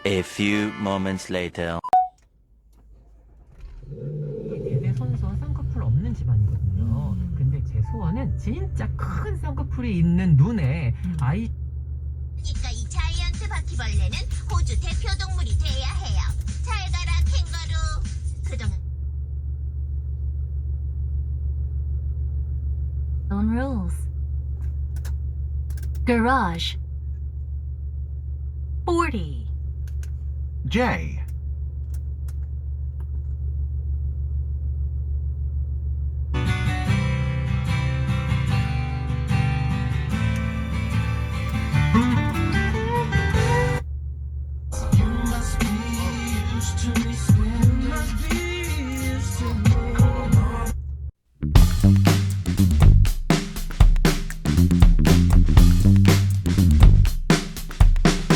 A few moments later. 대대손손 쌍꺼풀 없는 집안이거든요. 근데 제 소원은 진짜 큰 쌍꺼풀이 있는 눈에 아이. 그러니까 이 자이언트 바퀴벌레는 호주 대표 동물이 돼야 해요. 잘 가라 캥거루. 그동안 Own rules. Garage. 40. J.